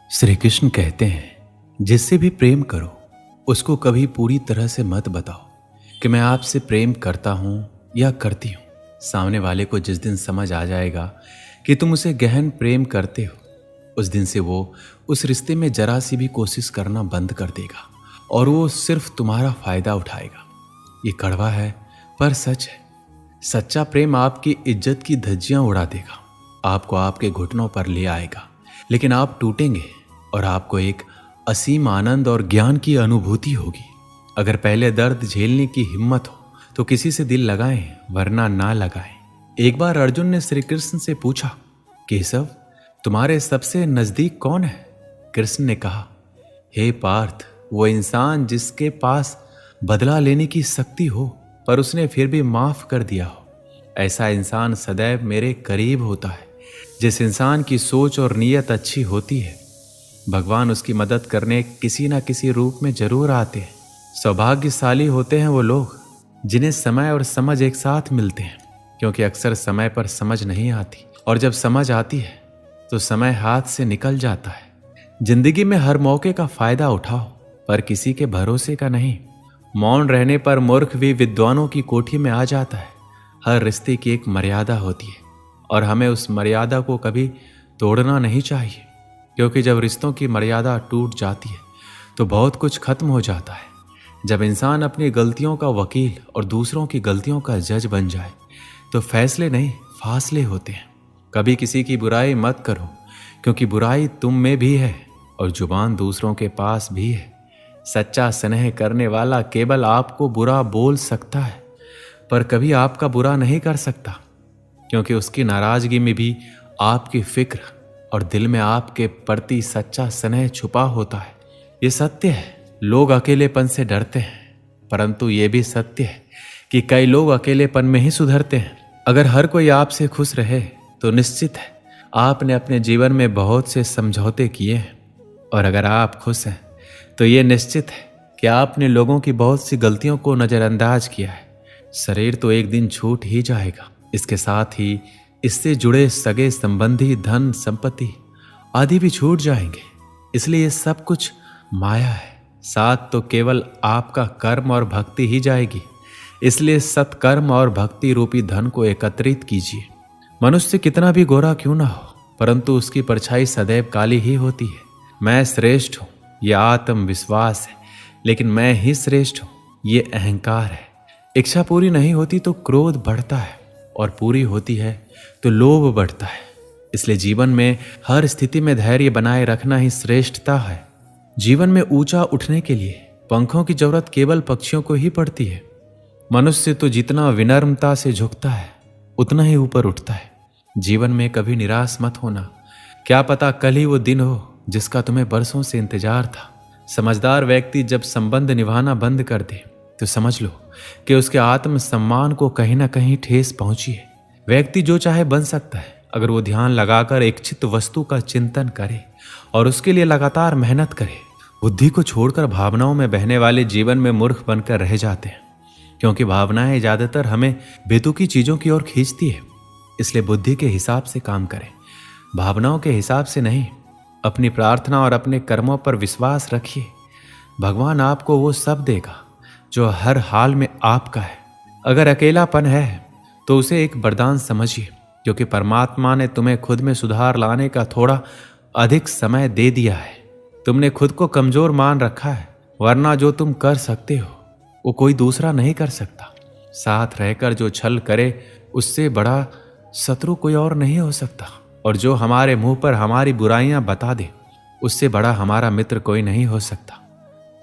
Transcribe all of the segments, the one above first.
श्री कृष्ण कहते हैं, जिससे भी प्रेम करो उसको कभी पूरी तरह से मत बताओ कि मैं आपसे प्रेम करता हूं या करती हूं। सामने वाले को जिस दिन समझ आ जाएगा कि तुम उसे गहन प्रेम करते हो, उस दिन से वो उस रिश्ते में जरा सी भी कोशिश करना बंद कर देगा और वो सिर्फ तुम्हारा फायदा उठाएगा। ये कड़वा है पर सच है। सच्चा प्रेम आपकी इज्जत की धज्जियां उड़ा देगा, आपको आपके घुटनों पर ले आएगा, लेकिन आप टूटेंगे और आपको एक असीम आनंद और ज्ञान की अनुभूति होगी। अगर पहले दर्द झेलने की हिम्मत हो तो किसी से दिल लगाएं, वरना ना लगाएं। एक बार अर्जुन ने श्री कृष्ण से पूछा, केशव तुम्हारे सबसे नजदीक कौन है? कृष्ण ने कहा, हे पार्थ, वो इंसान जिसके पास बदला लेने की शक्ति हो पर उसने फिर भी माफ कर दिया हो। ऐसा इंसान सदैव मेरे करीब होता है। जिस इंसान की सोच और नीयत अच्छी होती है, भगवान उसकी मदद करने किसी न किसी रूप में जरूर आते हैं। सौभाग्यशाली होते हैं वो लोग जिन्हें समय और समझ एक साथ मिलते हैं, क्योंकि अक्सर समय पर समझ नहीं आती और जब समझ आती है तो समय हाथ से निकल जाता है। जिंदगी में हर मौके का फायदा उठाओ, पर किसी के भरोसे का नहीं। मौन रहने पर मूर्ख भी विद्वानों की कोठी में आ जाता है। हर रिश्ते की एक मर्यादा होती है और हमें उस मर्यादा को कभी तोड़ना नहीं चाहिए, क्योंकि जब रिश्तों की मर्यादा टूट जाती है तो बहुत कुछ खत्म हो जाता है। जब इंसान अपनी गलतियों का वकील और दूसरों की गलतियों का जज बन जाए तो फैसले नहीं, फासले होते हैं। कभी किसी की बुराई मत करो, क्योंकि बुराई तुम में भी है और जुबान दूसरों के पास भी है। सच्चा स्नेह करने वाला केवल आपको बुरा बोल सकता है, पर कभी आपका बुरा नहीं कर सकता, क्योंकि उसकी नाराजगी में भी आपकी फिक्र और दिल में आपके प्रति सच्चा स्नेह छुपा होता है। ये सत्य है, लोग अकेलेपन से डरते हैं, परंतु ये भी सत्य है कि कई लोग अकेलेपन में ही सुधरते हैं। अगर हर कोई आपसे खुश रहे तो निश्चित है आपने अपने जीवन में बहुत से समझौते किए हैं, और अगर आप खुश हैं तो ये निश्चित है कि आपने लोगों की बहुत सी गलतियों को नज़रअंदाज किया है। शरीर तो एक दिन छूट ही जाएगा, इसके साथ ही इससे जुड़े सगे संबंधी, धन संपत्ति आदि भी छूट जाएंगे। इसलिए ये सब कुछ माया है, साथ तो केवल आपका कर्म और भक्ति ही जाएगी। इसलिए सत्कर्म और भक्ति रूपी धन को एकत्रित कीजिए। मनुष्य कितना भी गोरा क्यों ना हो, परंतु उसकी परछाई सदैव काली ही होती है। मैं श्रेष्ठ हूँ, यह आत्मविश्वास है, लेकिन मैं ही श्रेष्ठ हूँ, ये अहंकार है। इच्छा पूरी नहीं होती तो क्रोध बढ़ता है, और पूरी होती है तो लोभ बढ़ता है। इसलिए जीवन में हर स्थिति में धैर्य बनाए रखना ही श्रेष्ठता है। जीवन में ऊंचा उठने के लिए पंखों की जरूरत केवल पक्षियों को ही पड़ती है। मनुष्य तो जितना विनम्रता से झुकता है उतना ही ऊपर उठता है। जीवन में कभी निराश मत होना, क्या पता कल ही वो दिन हो जिसका तुम्हें बरसों से इंतजार था। समझदार व्यक्ति जब संबंध निभाना बंद कर दे तो समझ लो कि उसके आत्म सम्मान को कहीं ना कहीं ठेस पहुंची है। व्यक्ति जो चाहे बन सकता है अगर वो ध्यान लगाकर इच्छित वस्तु का चिंतन करे और उसके लिए लगातार मेहनत करे। बुद्धि को छोड़कर भावनाओं में बहने वाले जीवन में मूर्ख बनकर रह जाते हैं, क्योंकि भावनाएं ज्यादातर हमें बेतुकी चीजों की ओर खींचती है। इसलिए बुद्धि के हिसाब से काम करें, भावनाओं के हिसाब से नहीं। अपनी प्रार्थना और अपने कर्मों पर विश्वास रखिए। भगवान आपको वो सब देगा जो हर हाल में आपका है। अगर अकेलापन है तो उसे एक वरदान समझिए, क्योंकि परमात्मा ने तुम्हें खुद में सुधार लाने का थोड़ा अधिक समय दे दिया है। तुमने खुद को कमजोर मान रखा है, वरना जो तुम कर सकते हो वो कोई दूसरा नहीं कर सकता। साथ रहकर जो छल करे उससे बड़ा शत्रु कोई और नहीं हो सकता, और जो हमारे मुंह पर हमारी बुराइयां बता दे उससे बड़ा हमारा मित्र कोई नहीं हो सकता।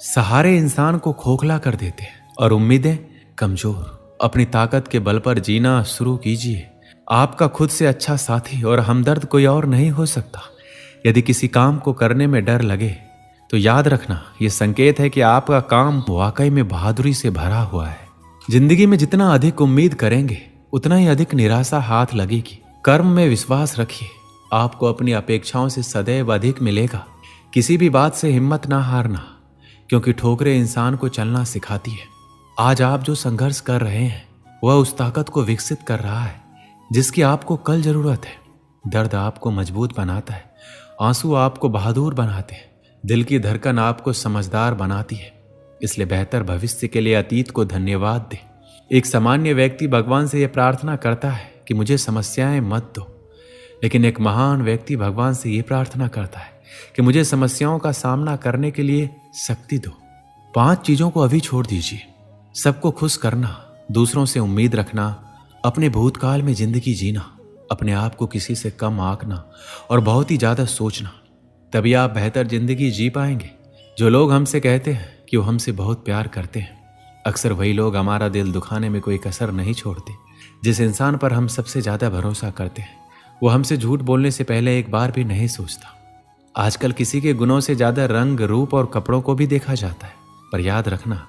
सहारे इंसान को खोखला कर देते हैं और उम्मीदें कमजोर। अपनी ताकत के बल पर जीना शुरू कीजिए। आपका खुद से अच्छा साथी और हमदर्द कोई और नहीं हो सकता। यदि किसी काम को करने में डर लगे तो याद रखना, यह संकेत है कि आपका काम वाकई में बहादुरी से भरा हुआ है। जिंदगी में जितना अधिक उम्मीद करेंगे उतना ही अधिक निराशा हाथ लगेगी। कर्म में विश्वास रखिए, आपको अपनी अपेक्षाओं से सदैव अधिक मिलेगा। किसी भी बात से हिम्मत ना हारना, क्योंकि ठोकरें इंसान को चलना सिखाती है। आज आप जो संघर्ष कर रहे हैं वह उस ताकत को विकसित कर रहा है जिसकी आपको कल जरूरत है। दर्द आपको मजबूत बनाता है आंसू आपको बहादुर बनाते हैं, दिल की धड़कन आपको समझदार बनाती है। इसलिए बेहतर भविष्य के लिए अतीत को धन्यवाद दे। एक सामान्य व्यक्ति भगवान से यह प्रार्थना करता है कि मुझे समस्याएं मत दो, लेकिन एक महान व्यक्ति भगवान से यह प्रार्थना करता है कि मुझे समस्याओं का सामना करने के लिए शक्ति दो। 5 चीजों को अभी छोड़ दीजिए। सबको खुश करना, दूसरों से उम्मीद रखना, अपने भूतकाल में जिंदगी जीना, अपने आप को किसी से कम आंकना और बहुत ही ज्यादा सोचना। तभी आप बेहतर जिंदगी जी पाएंगे। जो लोग हमसे कहते हैं कि वो हमसे बहुत प्यार करते हैं, अक्सर वही लोग हमारा दिल दुखाने में कोई कसर नहीं छोड़ते। जिस इंसान पर हम सबसे ज्यादा भरोसा करते हैं वो हमसे झूठ बोलने से पहले एक बार भी नहीं सोचता। आजकल किसी के गुणों से ज्यादा रंग, रूप और कपड़ों को भी देखा जाता है, पर याद रखना,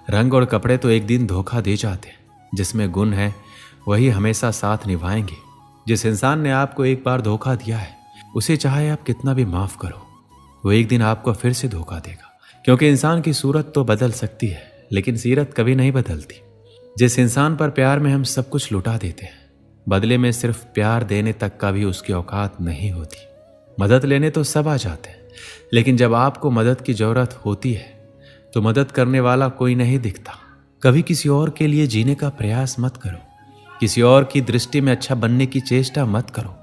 रंग और कपड़े तो एक दिन धोखा दे जाते हैं। जिसमें गुण है वही हमेशा साथ निभाएंगे। जिस इंसान ने आपको एक बार धोखा दिया है, उसे चाहे आप कितना भी माफ करो, वो एक दिन आपको फिर से धोखा देगा। क्योंकि इंसान की सूरत तो बदल सकती है, लेकिन सीरत कभी नहीं बदलती। जिस इंसान पर प्यार में हम सब कुछ लुटा देते हैं, बदले में सिर्फ प्यार देने तक का भी उसकी औकात नहीं होती। मदद लेने तो सब आ जाते हैं, लेकिन जब आपको मदद की जरूरत होती है तो मदद करने वाला कोई नहीं दिखता। कभी किसी और के लिए जीने का प्रयास मत करो, किसी और की दृष्टि में अच्छा बनने की चेष्टा मत करो।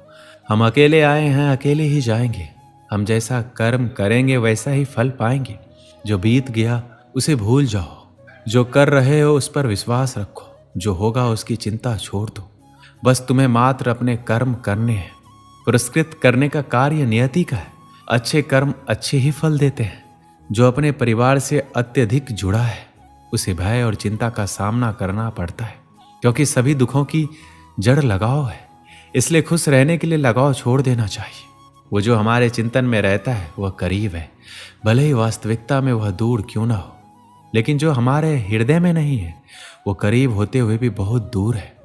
हम अकेले आए हैं, अकेले ही जाएंगे। हम जैसा कर्म करेंगे वैसा ही फल पाएंगे। जो बीत गया उसे भूल जाओ, जो कर रहे हो उस पर विश्वास रखो, जो होगा उसकी चिंता छोड़ दो। बस तुम्हें मात्र अपने कर्म करने हैं। पुरस्कृत करने का कार्य नियति का है। अच्छे कर्म अच्छे ही फल देते हैं। जो अपने परिवार से अत्यधिक जुड़ा है उसे भय और चिंता का सामना करना पड़ता है, क्योंकि सभी दुखों की जड़ लगाव है। इसलिए खुश रहने के लिए लगाव छोड़ देना चाहिए। वो जो हमारे चिंतन में रहता है वह करीब है, भले ही वास्तविकता में वह दूर क्यों ना हो। लेकिन जो हमारे हृदय में नहीं है वो करीब होते हुए भी बहुत दूर है।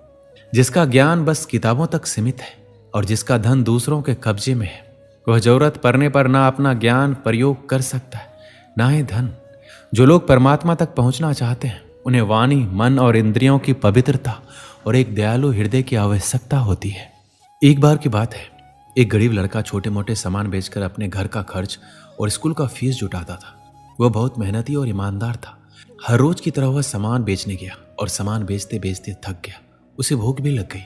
जिसका ज्ञान बस किताबों तक सीमित है और जिसका धन दूसरों के कब्जे में है, वह जरूरत पड़ने पर ना अपना ज्ञान प्रयोग कर सकता है, ना ही धन। जो लोग परमात्मा तक पहुंचना चाहते हैं उन्हें वाणी, मन और इंद्रियों की पवित्रता और एक दयालु हृदय की आवश्यकता होती है। एक बार की बात है, एक गरीब लड़का छोटे मोटे सामान बेचकर अपने घर का खर्च और स्कूल का फीस जुटाता था। वह बहुत मेहनती और ईमानदार था। हर रोज की तरह वह सामान बेचने गया और सामान बेचते बेचते थक गया। उसे भूख भी लग गई,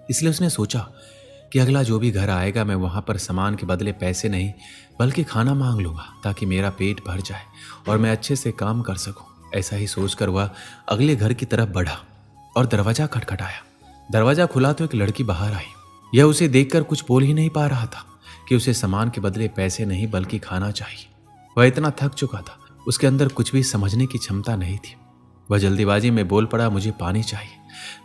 इसलिए उसने सोचा कि अगला जो भी घर आएगा मैं वहां पर सामान के बदले पैसे नहीं बल्कि खाना मांग लूंगा, ताकि मेरा पेट भर जाए और मैं अच्छे से काम कर सकूं। ऐसा ही सोचकर वह अगले घर की तरफ बढ़ा और दरवाजा खटखटाया। दरवाजा खुला तो एक लड़की बाहर आई। यह उसे देखकर कुछ बोल ही नहीं पा रहा था कि उसे सामान के बदले पैसे नहीं बल्कि खाना चाहिए। वह इतना थक चुका था, उसके अंदर कुछ भी समझने की क्षमता नहीं थी। वह जल्दीबाजी में बोल पड़ा, मुझे पानी चाहिए।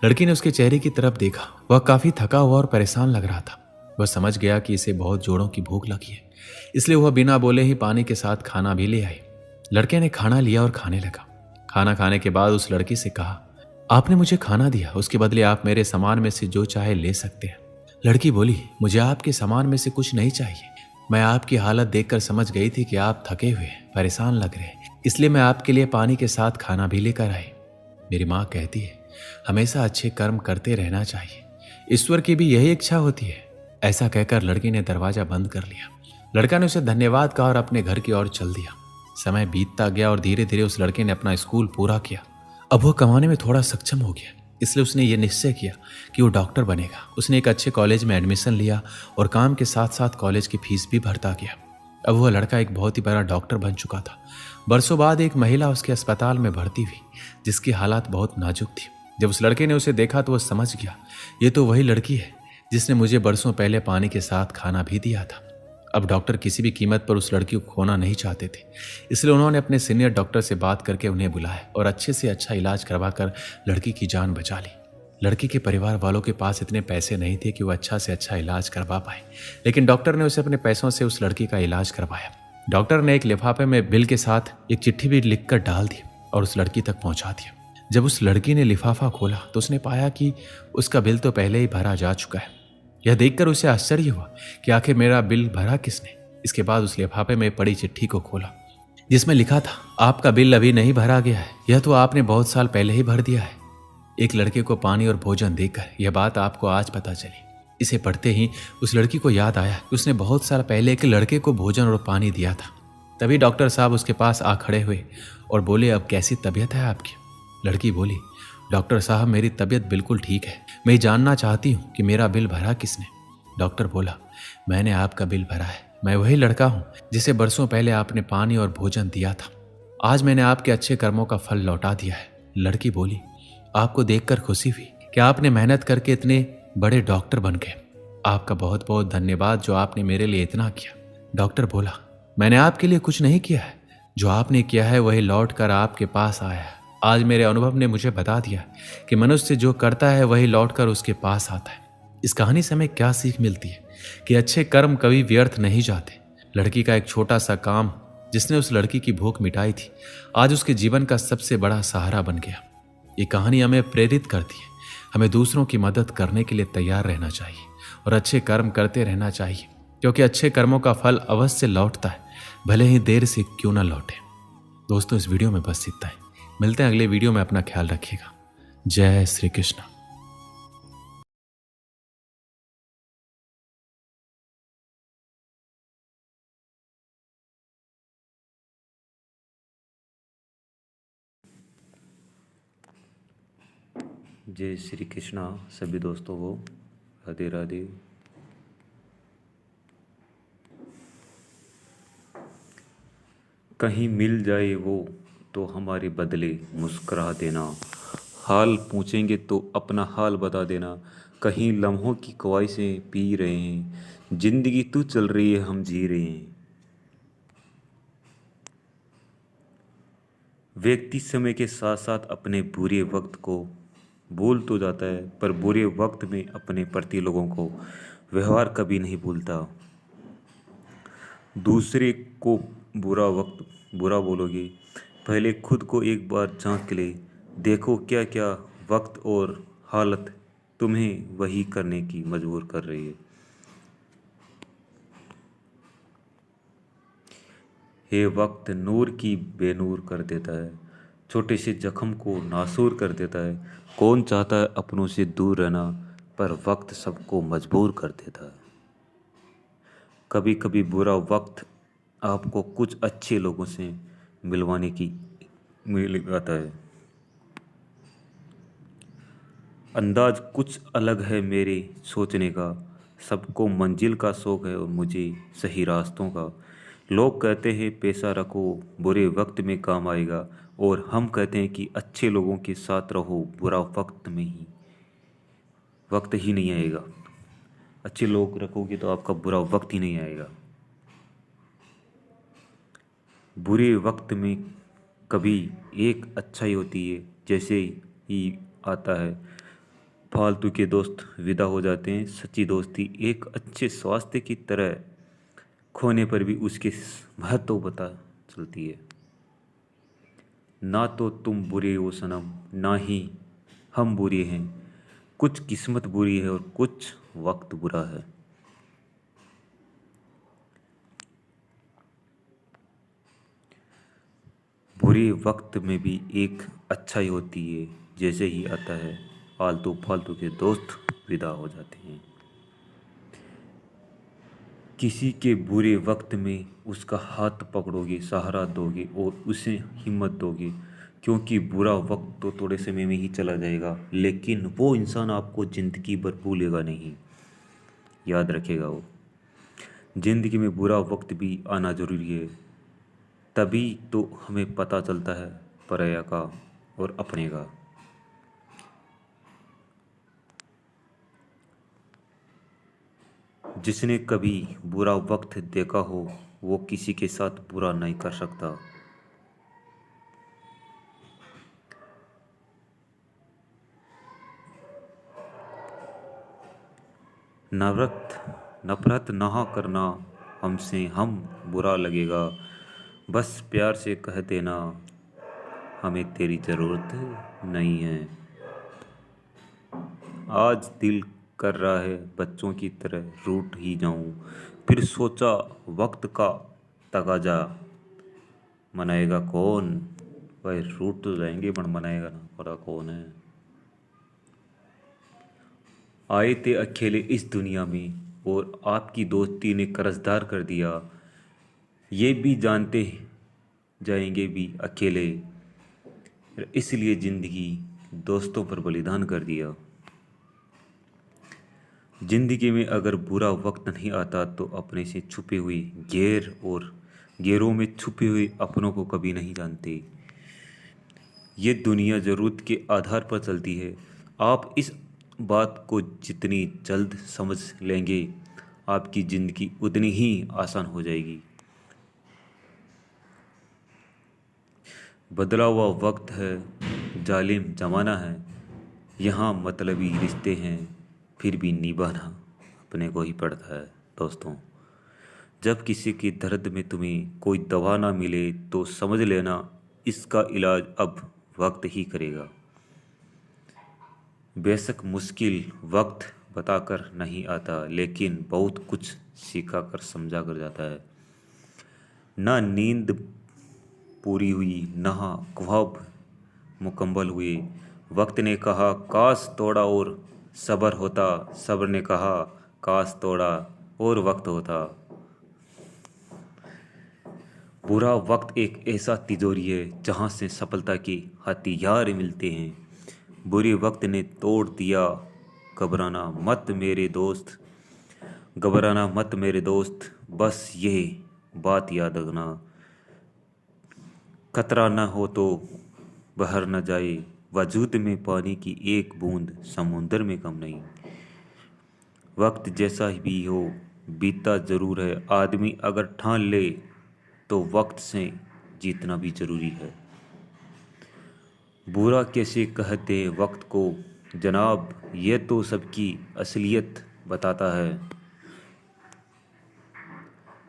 लड़की ने उसके चेहरे की तरफ देखा। वह काफी थका हुआ और परेशान लग रहा था। वह समझ गया कि इसे बहुत जोरों की भूख लगी है, इसलिए वह बिना बोले ही पानी के साथ खाना भी ले आई। लड़के ने खाना लिया और खाने लगा। खाना खाने के बाद उस लड़की से कहा, आपने मुझे खाना दिया, उसके बदले आप मेरे सामान में से जो चाहे ले सकते हैं। लड़की बोली, मुझे आपके सामान में से कुछ नहीं चाहिए। मैं आपकी हालत देखकर समझ गई थी कि आप थके हुए, परेशान लग रहे हैं, इसलिए मैं आपके लिए पानी के साथ खाना भी लेकर आई। मेरी माँ कहती है हमेशा अच्छे कर्म करते रहना चाहिए, ईश्वर की भी यही इच्छा होती है। ऐसा कहकर लड़की ने दरवाजा बंद कर लिया। लड़का ने उसे धन्यवाद कहा और अपने घर की ओर चल दिया। समय बीतता गया और धीरे धीरे उस लड़के ने अपना स्कूल पूरा किया। अब वह कमाने में थोड़ा सक्षम हो गया, इसलिए उसने ये निश्चय किया कि वो डॉक्टर बनेगा। उसने एक अच्छे कॉलेज में एडमिशन लिया और काम के साथ साथ कॉलेज की फीस भी भरता गया। अब वह लड़का एक बहुत ही बड़ा डॉक्टर बन चुका था। बरसों बाद एक महिला उसके अस्पताल में भर्ती हुई, जिसकी हालात बहुत नाजुक थी। जब उस लड़के ने उसे देखा तो वह समझ गया, ये तो वही लड़की है जिसने मुझे बरसों पहले पानी के साथ खाना भी दिया था। अब डॉक्टर किसी भी कीमत पर उस लड़की को खोना नहीं चाहते थे, इसलिए उन्होंने अपने सीनियर डॉक्टर से बात करके उन्हें बुलाया और अच्छे से अच्छा इलाज करवाकर लड़की की जान बचा ली। लड़की के परिवार वालों के पास इतने पैसे नहीं थे कि वो अच्छा से अच्छा इलाज करवा पाए, लेकिन डॉक्टर ने उसे अपने पैसों से उस लड़की का इलाज करवाया। डॉक्टर ने एक लिफाफे में बिल के साथ एक चिट्ठी भी लिखकर डाल दी और उस लड़की तक पहुंचा दिया। जब उस लड़की ने लिफाफा खोला तो उसने पाया कि उसका बिल तो पहले ही भरा जा चुका है। यह देखकर उसे आश्चर्य हुआ कि आखिर मेरा बिल भरा किसने। इसके बाद उस लिफाफे में पड़ी चिट्ठी को खोला, जिसमें लिखा था, आपका बिल अभी नहीं भरा गया है, यह तो आपने बहुत साल पहले ही भर दिया है। एक लड़के को पानी और भोजन देकर यह बात आपको आज पता चली, इसे पढ़ते ही उस लड़की को याद आया कि उसने बहुत साल पहले एक लड़के को भोजन और पानी दिया था। तभी डॉक्टर साहब उसके पास आ खड़े हुए और बोले, अब कैसी तबीयत है आपकी? लड़की बोली, डॉक्टर साहब मेरी तबीयत बिल्कुल ठीक है, मैं जानना चाहती हूँ कि मेरा बिल भरा किसने? डॉक्टर बोला, मैंने आपका बिल भरा है। मैं वही लड़का हूँ जिसे बरसों पहले आपने पानी और भोजन दिया था। आज मैंने आपके अच्छे कर्मों का फल लौटा दिया है। लड़की बोली, आपको देखकर खुशी हुई कि आपने मेहनत करके इतने बड़े डॉक्टर बन गए। आपका बहुत बहुत धन्यवाद जो आपने मेरे लिए इतना किया। डॉक्टर बोला, मैंने आपके लिए कुछ नहीं किया है, जो आपने किया है वही लौट कर आपके पास आया है। आज मेरे अनुभव ने मुझे बता दिया कि मनुष्य जो करता है वही लौट कर उसके पास आता है। इस कहानी से हमें क्या सीख मिलती है कि अच्छे कर्म कभी व्यर्थ नहीं जाते। लड़की का एक छोटा सा काम जिसने उस लड़की की भूख मिटाई थी, आज उसके जीवन का सबसे बड़ा सहारा बन गया। ये कहानी हमें प्रेरित करती है, हमें दूसरों की मदद करने के लिए तैयार रहना चाहिए और अच्छे कर्म करते रहना चाहिए, क्योंकि अच्छे कर्मों का फल अवश्य लौटता है, भले ही देर से क्यों ना लौटे। दोस्तों, इस वीडियो में बस इतना ही। मिलते हैं अगले वीडियो में। अपना ख्याल रखिएगा। जय श्री कृष्ण। जय श्री कृष्णा सभी दोस्तों को। राधे राधे। कहीं मिल जाए वो तो हमारे बदले मुस्कुरा देना, हाल पूछेंगे तो अपना हाल बता देना। कहीं लम्हों की ख्वाहिशें पी रहे हैं, जिंदगी तू चल रही है हम जी रहे हैं। व्यक्ति समय के साथ साथ अपने बुरे वक्त को भूल तो जाता है, पर बुरे वक्त में अपने प्रति लोगों को व्यवहार कभी नहीं भूलता। दूसरे को बुरा बोलोगे, पहले खुद को एक बार झांक ले। देखो क्या क्या वक्त और हालत तुम्हें वही करने की मजबूर कर रही है। ये वक्त नूर की बेनूर कर देता है, छोटे से जख्म को नासूर कर देता है। कौन चाहता है अपनों से दूर रहना, पर वक्त सबको मजबूर कर देता है। कभी कभी बुरा वक्त आपको कुछ अच्छे लोगों से मिलवाने की मिल आता है। अंदाज कुछ अलग है मेरे सोचने का, सबको मंजिल का शौक है और मुझे सही रास्तों का। लोग कहते हैं पैसा रखो बुरे वक्त में काम आएगा, और हम कहते हैं कि अच्छे लोगों के साथ रहो बुरा वक्त ही नहीं आएगा। अच्छे लोग रखोगे तो आपका बुरा वक्त ही नहीं आएगा। बुरे वक्त में कभी एक अच्छाई होती है, जैसे ही आता है फालतू के दोस्त विदा हो जाते हैं। सच्ची दोस्ती एक अच्छे स्वास्थ्य की तरह, खोने पर भी उसके महत्व पता चलती है। ना तो तुम बुरे हो सनम, ना ही हम बुरे हैं। कुछ किस्मत बुरी है और कुछ वक्त बुरा है। बुरे वक्त में भी एक अच्छाई होती है, जैसे ही आता है आलतू फालतू के दोस्त विदा हो जाते हैं। किसी के बुरे वक्त में उसका हाथ पकड़ोगे, सहारा दोगे और उसे हिम्मत दोगे, क्योंकि बुरा वक्त तो थोड़े समय में ही चला जाएगा, लेकिन वो इंसान आपको ज़िंदगी भर भूलेगा नहीं। याद रखेगा वो। ज़िंदगी में बुरा वक्त भी आना ज़रूरी है, तभी तो हमें पता चलता है पराया का और अपने का। जिसने कभी बुरा वक्त देखा हो वो किसी के साथ बुरा नहीं कर सकता। नफरत ना करना हमसे, हम बुरा लगेगा। बस प्यार से कह देना हमें तेरी ज़रूरत नहीं है। आज दिल कर रहा है बच्चों की तरह रूठ ही जाऊं, फिर सोचा वक्त का तगाजा मनाएगा कौन। भाई रूठ तो जाएंगे पर मनाएगा ना पता कौन है। आए थे अकेले इस दुनिया में और आपकी दोस्ती ने कर्जदार कर दिया। ये भी जानते जाएंगे भी अकेले, इसलिए ज़िंदगी दोस्तों पर बलिदान कर दिया। ज़िंदगी में अगर बुरा वक्त नहीं आता तो अपने से छुपे हुए गैर और गैरों में छुपे हुए अपनों को कभी नहीं जानते। ये दुनिया ज़रूरत के आधार पर चलती है। आप इस बात को जितनी जल्द समझ लेंगे, आपकी ज़िंदगी उतनी ही आसान हो जाएगी। बदला हुआ वक्त है, जालिम ज़माना है, यहाँ मतलबी रिश्ते हैं, फिर भी निभाना अपने को ही पड़ता है। दोस्तों, जब किसी के दर्द में तुम्हें कोई दवा ना मिले तो समझ लेना इसका इलाज अब वक्त ही करेगा। बेशक मुश्किल वक्त बताकर नहीं आता, लेकिन बहुत कुछ सिखा कर समझा कर जाता है। ना नींद पूरी हुई, ना ख्वाब मुकम्मल हुए। वक्त ने कहा काश थोड़ा और सब्र होता, सब्र ने कहा काश थोड़ा और वक्त होता। बुरा वक्त एक ऐसा तिजोरी है जहाँ से सफलता के हथियार मिलते हैं। बुरे वक्त ने तोड़ दिया, घबराना मत मेरे दोस्त, घबराना मत मेरे दोस्त, बस ये बात याद रखना, खतरा न हो तो बहर न जाए, वजूद में पानी की एक बूंद समुंदर में कम नहीं। वक्त जैसा भी हो बीतता ज़रूर है, आदमी अगर ठान ले तो वक्त से जीतना भी ज़रूरी है। बुरा कैसे कहते वक्त को जनाब, ये तो सबकी असलियत बताता है।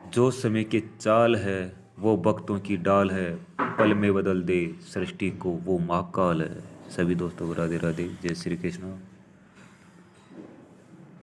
जो समय के चाल है वो वक्तों की डाल है, पल में बदल दे सृष्टि को वो महाकाल है। सभी दोस्तों को राधे राधे, जय श्री कृष्ण।